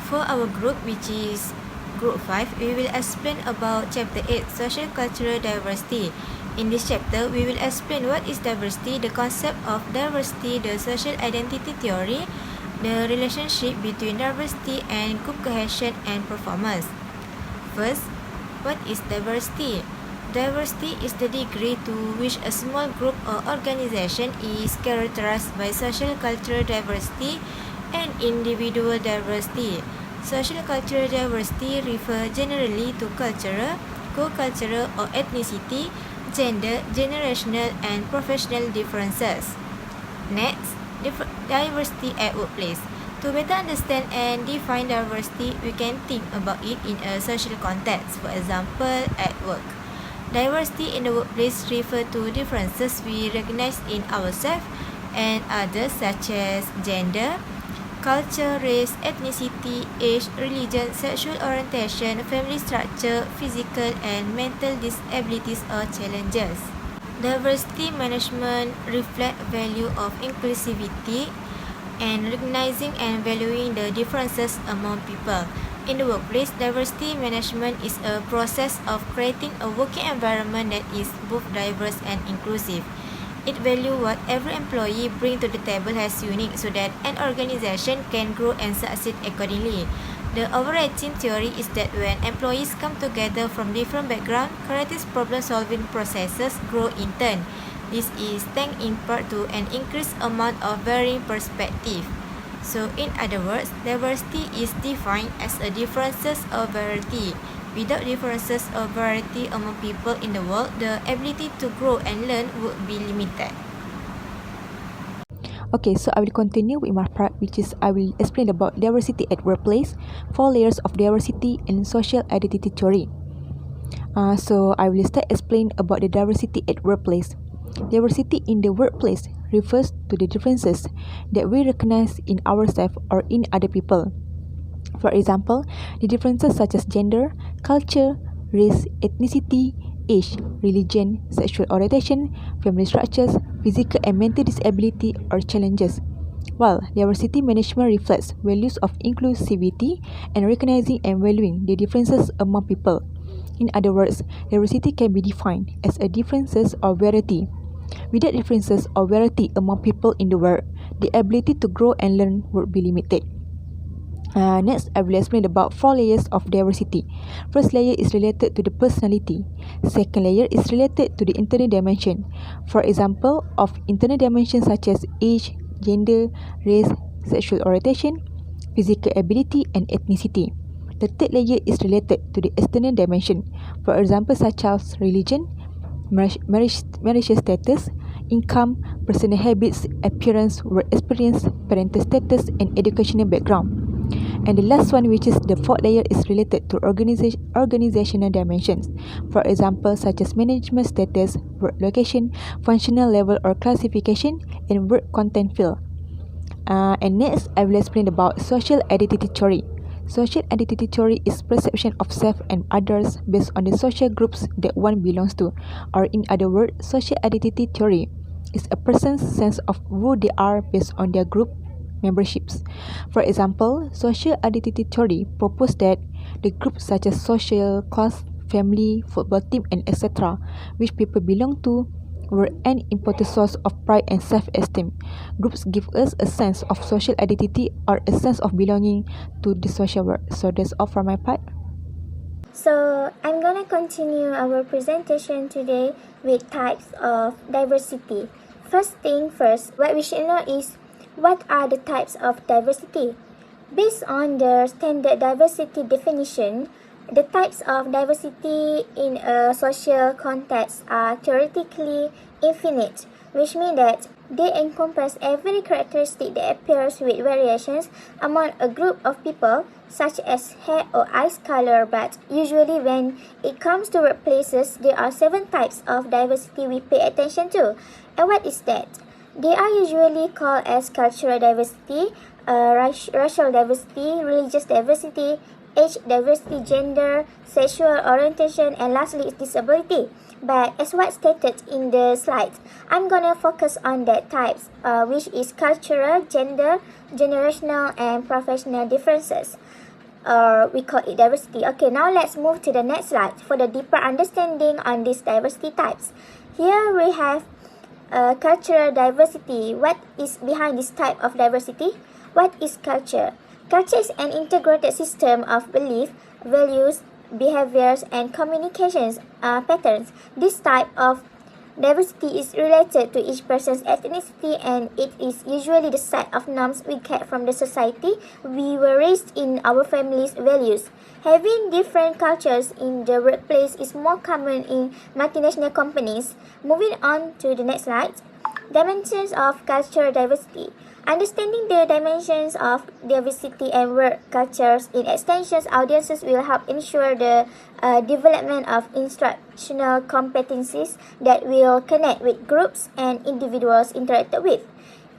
For our group, which is Group 5, we will explain about Chapter 8, Sociocultural Diversity. In this chapter, we will explain what is diversity, the concept of diversity, the social identity theory, the relationship between diversity and group cohesion and performance. First, what is diversity? Diversity is the degree to which a small group or organization is characterized by social cultural diversity and individual diversity. Social cultural diversity refers generally to cultural, co-cultural or ethnicity, gender, generational and professional differences. Next, diversity at workplace. To better understand and define diversity, we can think about it in a social context. For example, at work. Diversity in the workplace refers to differences we recognize in ourselves and others such as gender, culture, race, ethnicity, age, religion, sexual orientation, family structure, physical and mental disabilities or challenges. Diversity management reflects value of inclusivity and recognizing and valuing the differences among people. In the workplace, diversity management is a process of creating a working environment that is both diverse and inclusive. It values what every employee brings to the table as unique so that an organization can grow and succeed accordingly. The overarching theory is that when employees come together from different backgrounds, creative problem-solving processes grow in turn. This is thanks in part to an increased amount of varying perspective. So, in other words, diversity is defined as a differences of variety. Without differences of variety among people in the world, the ability to grow and learn would be limited. Okay, so I will continue with my part, which is I will explain about diversity at workplace, 4 layers of diversity and social identity theory. So I will start explain about the diversity at workplace. Diversity in the workplace refers to the differences that we recognize in ourselves or in other people. For example, the differences such as gender, culture, race, ethnicity, age, religion, sexual orientation, family structures, physical and mental disability or challenges. While diversity management reflects values of inclusivity and recognizing and valuing the differences among people. In other words, diversity can be defined as a differences or variety. Without differences or variety among people in the world, the ability to grow and learn would be limited. Next, I will explain about 4 layers of diversity. First layer is related to the personality. Second layer is related to the internal dimension. For example, of internal dimensions such as age, gender, race, sexual orientation, physical ability, and ethnicity. The third layer is related to the external dimension. For example, such as religion, marriage status, income, personal habits, appearance, work experience, parental status, and educational background. And the last one, which is the fourth layer, is related to organizational dimensions. For example, such as management status, work location, functional level or classification, and work content field. And next, I will explain about social identity theory. Social identity theory is perception of self and others based on the social groups that one belongs to. Or in other words, social identity theory is a person's sense of who they are based on their group memberships. For example, social identity theory proposes that the groups such as social, class, family, football team, and etc., which people belong to, were an important source of pride and self-esteem. Groups give us a sense of social identity or a sense of belonging to the social world. So that's all for my part. So I'm gonna continue our presentation today with types of diversity. First thing first, what we should know is what are the types of diversity. Based on the standard diversity definition, the types of diversity in a social context are theoretically infinite, which means that they encompass every characteristic that appears with variations among a group of people, such as hair or eyes color, but usually when it comes to workplaces, there are 7 types of diversity we pay attention to. And what is that? They are usually called as cultural diversity, racial diversity, religious diversity, age diversity, gender, sexual orientation, and lastly is disability. But as what stated in the slides, I'm gonna focus on that types, which is cultural, gender, generational, and professional differences. or we call it diversity. Okay, now let's move to the next slide for the deeper understanding on these diversity types. Here we have cultural diversity. What is behind this type of diversity? What is culture? Culture is an integrated system of belief, values, behaviors, and communications patterns. This type of diversity is related to each person's ethnicity, and it is usually the set of norms we get from the society we were raised in, our family's values. Having different cultures in the workplace is more common in multinational companies. Moving on to the next slide. Dimensions of cultural diversity. Understanding the dimensions of diversity and work cultures in extensions audiences will help ensure the development of instructional competencies that will connect with groups and individuals interacted with.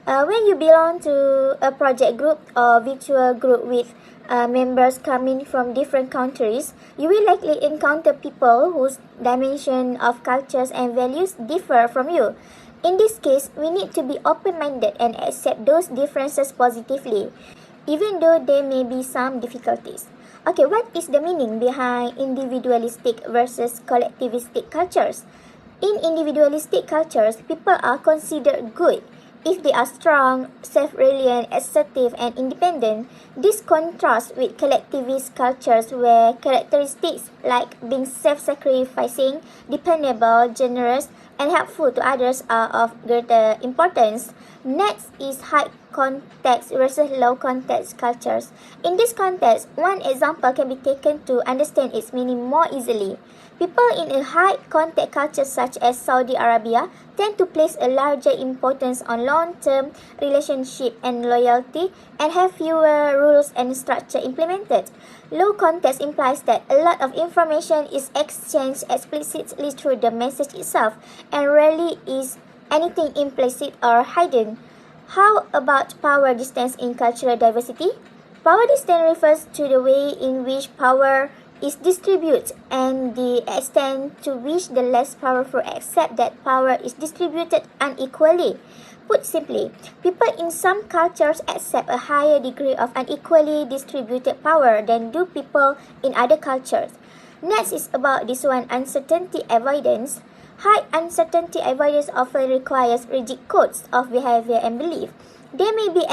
When you belong to a project group or virtual group with members coming from different countries, you will likely encounter people whose dimension of cultures and values differ from you. In this case, we need to be open-minded and accept those differences positively, even though there may be some difficulties. Okay, what is the meaning behind individualistic versus collectivistic cultures? In individualistic cultures, people are considered good if they are strong, self-reliant, assertive, and independent. This contrasts with collectivist cultures where characteristics like being self-sacrificing, dependable, generous, and helpful to others are of greater importance. Next is high context versus low context cultures. In this context, one example can be taken to understand its meaning more easily. People in a high context culture such as Saudi Arabia tend to place a larger importance on long-term relationship and loyalty and have fewer rules and structure implemented. Low context implies that a lot of information is exchanged explicitly through the message itself and rarely is anything implicit or hidden. How about power distance in cultural diversity? Power distance refers to the way in which power is distributed and the extent to which the less powerful accept that power is distributed unequally. Put simply, people in some cultures accept a higher degree of unequally distributed power than do people in other cultures. Next is about this one, uncertainty avoidance. High uncertainty avoidance often requires rigid codes of behavior and belief. There may be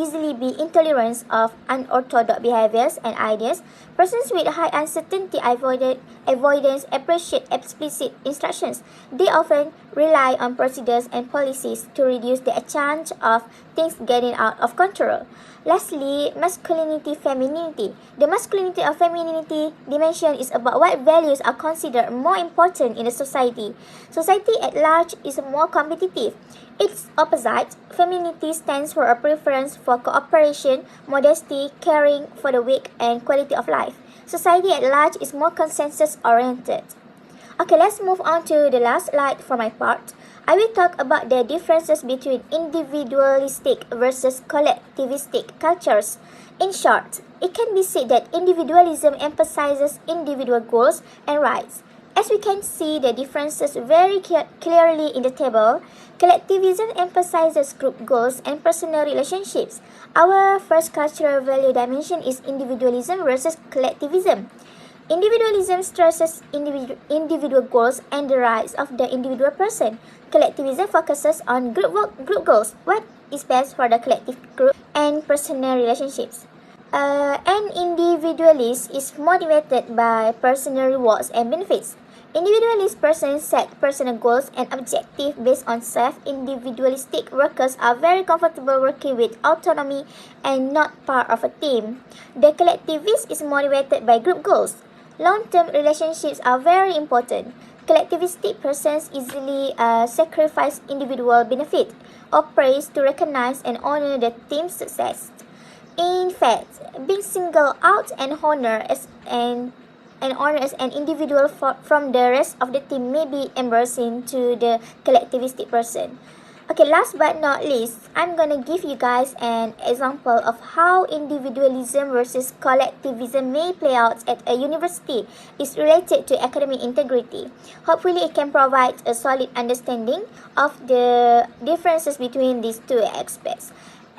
easily be intolerance of unorthodox behaviors and ideas. Persons with high uncertainty avoidance appreciate explicit instructions. They often rely on procedures and policies to reduce the chance of things getting out of control. Lastly, masculinity, femininity. The masculinity or femininity dimension is about what values are considered more important in a society. Society at large is more competitive. Its opposite, femininity, stands for a preference for cooperation, modesty, caring for the weak, and quality of life. Society at large is more consensus-oriented. Okay, let's move on to the last slide for my part. I will talk about the differences between individualistic versus collectivistic cultures. In short, it can be said that individualism emphasizes individual goals and rights. As we can see the differences very clearly in the table, collectivism emphasizes group goals and personal relationships. Our first cultural value dimension is individualism versus collectivism. Individualism stresses individual goals and the rights of the individual person. Collectivism focuses on group goals, what is best for the collective group, and personal relationships. An individualist is motivated by personal rewards and benefits. Individualist persons set personal goals and objectives based on self. Individualistic workers are very comfortable working with autonomy and not part of a team. The collectivist is motivated by group goals. Long-term relationships are very important. Collectivistic persons easily sacrifice individual benefit or praise to recognize and honor the team's success. In fact, being singled out and honored as an individual from the rest of the team may be embarrassing to the collectivistic person. Okay, last but not least, I'm gonna give you guys an example of how individualism versus collectivism may play out at a university is related to academic integrity. Hopefully, it can provide a solid understanding of the differences between these two aspects.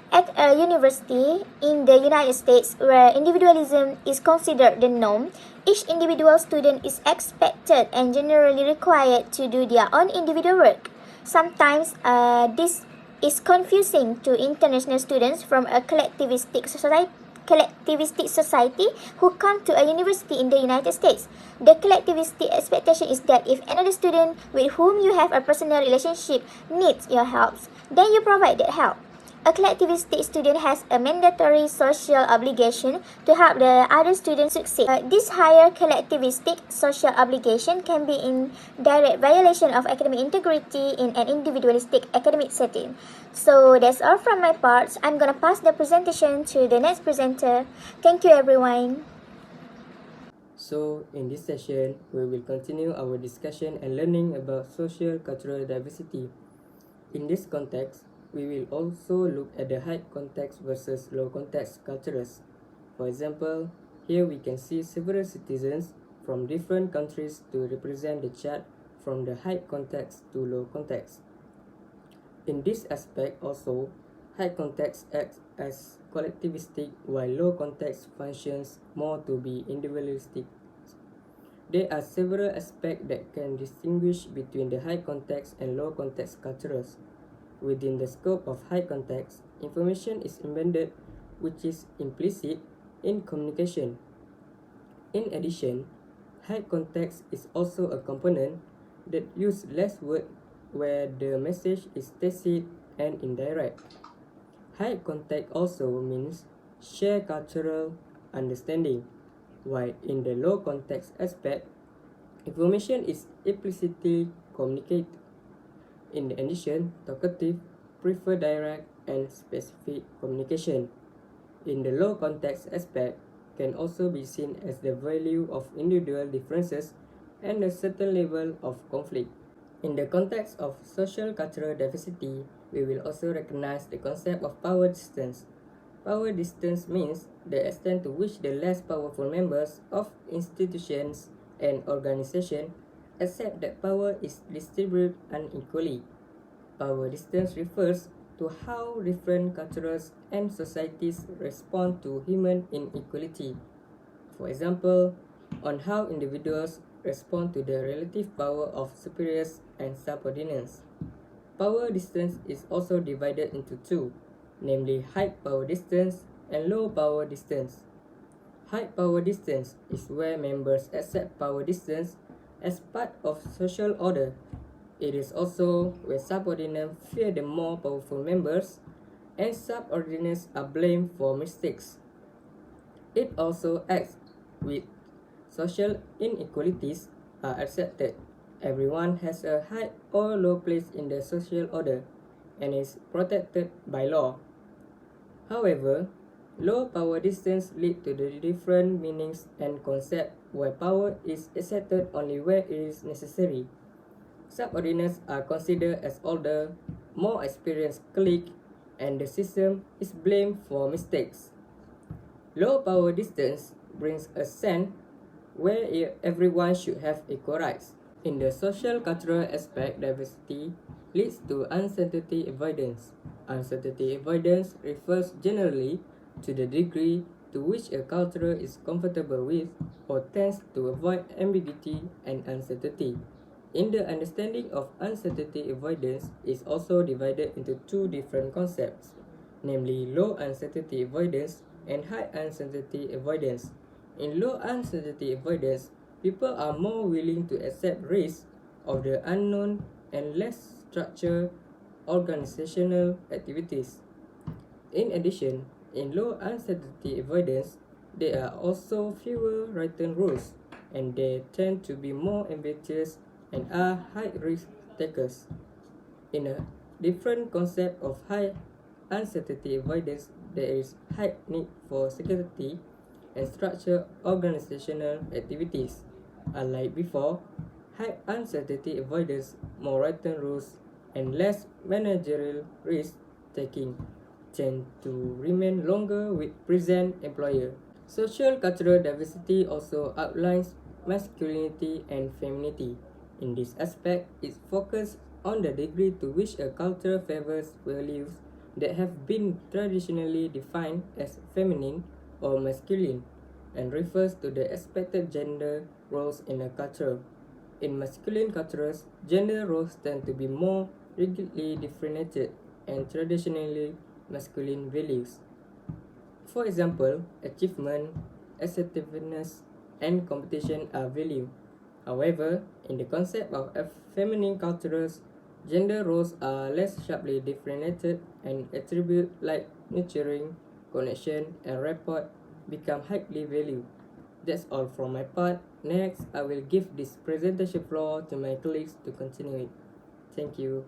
At a university in the United States, where individualism is considered the norm, each individual student is expected and generally required to do their own individual work. Sometimes this is confusing to international students from a collectivistic society who come to a university in the United States. The collectivistic expectation is that if another student with whom you have a personal relationship needs your help, then you provide that help. A collectivistic student has a mandatory social obligation to help the other student succeed. This higher collectivistic social obligation can be in direct violation of academic integrity in an individualistic academic setting. So that's all from my part. I'm gonna pass the presentation to the next presenter. Thank you, everyone. So, in this session, we will continue our discussion and learning about social cultural diversity. In this context, we will also look at the high context versus low context cultures. For example, here we can see several citizens from different countries to represent the chart from the high context to low context. In this aspect also, high context acts as collectivistic while low context functions more to be individualistic. There are several aspects that can distinguish between the high context and low context cultures. Within the scope of high context, information is embedded, which is implicit in communication. In addition, high context is also a component that uses less words where the message is tacit and indirect. High context also means shared cultural understanding, while in the low context aspect, information is implicitly communicated. In addition, talkative prefer direct and specific communication. In the low context aspect can also be seen as the value of individual differences and a certain level of conflict. In the context of social cultural diversity, we will also recognize the concept of power distance. Power distance means the extent to which the less powerful members of institutions and organizations accept that power is distributed unequally. Power distance refers to how different cultures and societies respond to human inequality. For example, on how individuals respond to the relative power of superiors and subordinates. Power distance is also divided into two, namely high power distance and low power distance. High power distance is where members accept power distance as part of social order. It is also where subordinates fear the more powerful members and subordinates are blamed for mistakes. It also acts with social inequalities are accepted. Everyone has a high or low place in the social order and is protected by law. However, low power distance lead to the different meanings and concepts where power is accepted only where it is necessary. Subordinates are considered as older, more experienced colleagues, and the system is blamed for mistakes. Low power distance brings a sense where everyone should have equal rights. In the social cultural aspect, diversity leads to uncertainty avoidance. Uncertainty avoidance refers generally to the degree to which a culture is comfortable with or tends to avoid ambiguity and uncertainty. In the understanding of uncertainty avoidance is also divided into two different concepts, namely low uncertainty avoidance and high uncertainty avoidance. In low uncertainty avoidance, people are more willing to accept risk of the unknown and less structured organizational activities. In addition, in low uncertainty avoidance, there are also fewer written rules, and they tend to be more ambitious and are high risk takers. In a different concept of high uncertainty avoidance, there is high need for security and structured organizational activities. Unlike before, high uncertainty avoidance, more written rules, and less managerial risk taking tend to remain longer with present employer. Social cultural diversity also outlines masculinity and femininity. In this aspect, it focuses on the degree to which a culture favors values that have been traditionally defined as feminine or masculine and refers to the expected gender roles in a culture. In masculine cultures, gender roles tend to be more rigidly differentiated and traditionally masculine values. For example, achievement, assertiveness, and competition are valued. However, in the concept of feminine cultures, gender roles are less sharply differentiated and attributes like nurturing, connection, and rapport become highly valued. That's all from my part. Next, I will give this presentation floor to my colleagues to continue it. Thank you.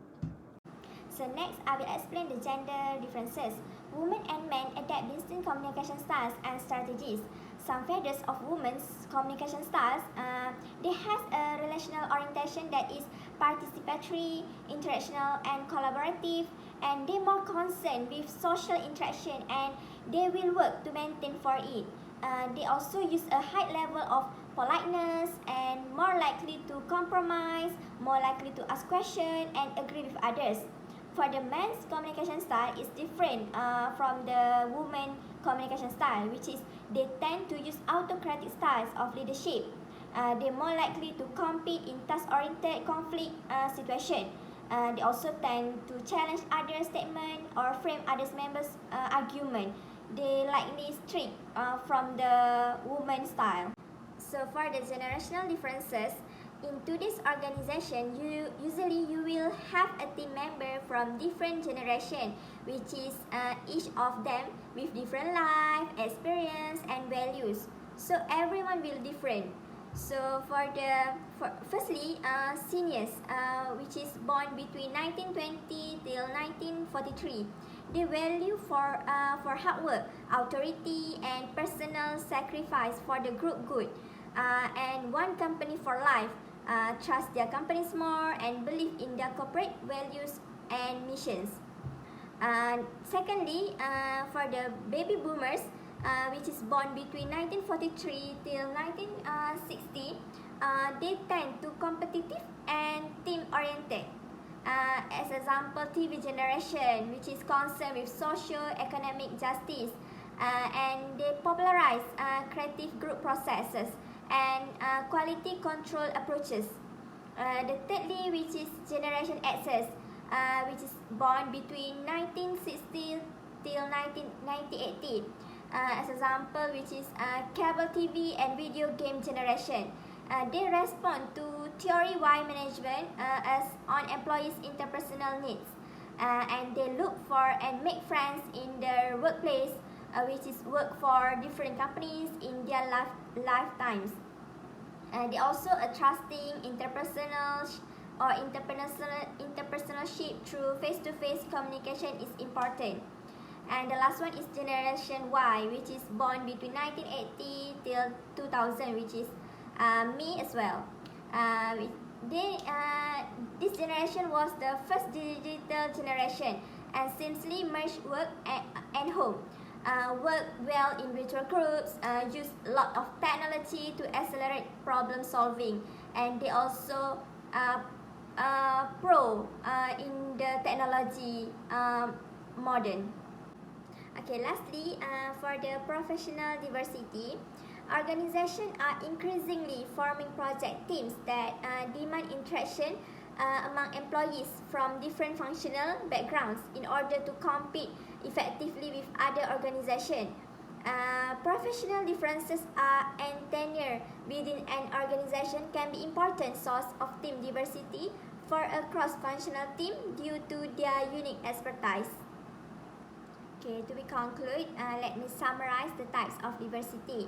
So next, I will explain the gender differences. Women and men adapt distinct communication styles and strategies. Some features of women's communication styles, they have a relational orientation that is participatory, interactional, and collaborative, and they more concerned with social interaction and they will work to maintain for it. They also use a high level of politeness and more likely to compromise, more likely to ask questions and agree with others. For the men's communication style is different from the women communication style, which is they tend to use autocratic styles of leadership. They're more likely to compete in task-oriented conflict situation. They also tend to challenge others' statement or frame others' members' argument. They likely strict from the woman style. So for the generational differences, in today's organization, you will have a team member from different generation, which is each of them with different life, experience, and values. So everyone will different. So firstly, seniors, which is born between 1920 till 1943, they value for hard work, authority, and personal sacrifice for the group good, and one company for life. Trust their companies more and believe in their corporate values and missions. Secondly, for the baby boomers, which is born between 1943 till 1960, they tend to competitive and team-oriented. As example, TV generation, which is concerned with socio-economic justice, and they popularize creative group processes and quality control approaches. The thirdly, which is Generation X's, which is born between 1960 till 1980. As example, which is cable TV and video game generation. They respond to theory-wise management as on employees' interpersonal needs, and they look for and make friends in their workplace, which is work for different companies in their lifetimes. They also a trusting interpersonal through face-to-face communication is important. And the last one is Generation Y, which is born between 1980 till 2000, which is me as well. This generation was the first digital generation and seamlessly merged work and home. Work well in virtual groups, use a lot of technology to accelerate problem solving, and they also pro in the technology modern. Okay, lastly, for the professional diversity, organizations are increasingly forming project teams that demand interaction among employees from different functional backgrounds in order to compete effectively with other organizations. Professional differences and tenure within an organization can be important source of team diversity for a cross-functional team due to their unique expertise. Okay, to be conclude, let me summarize the types of diversity.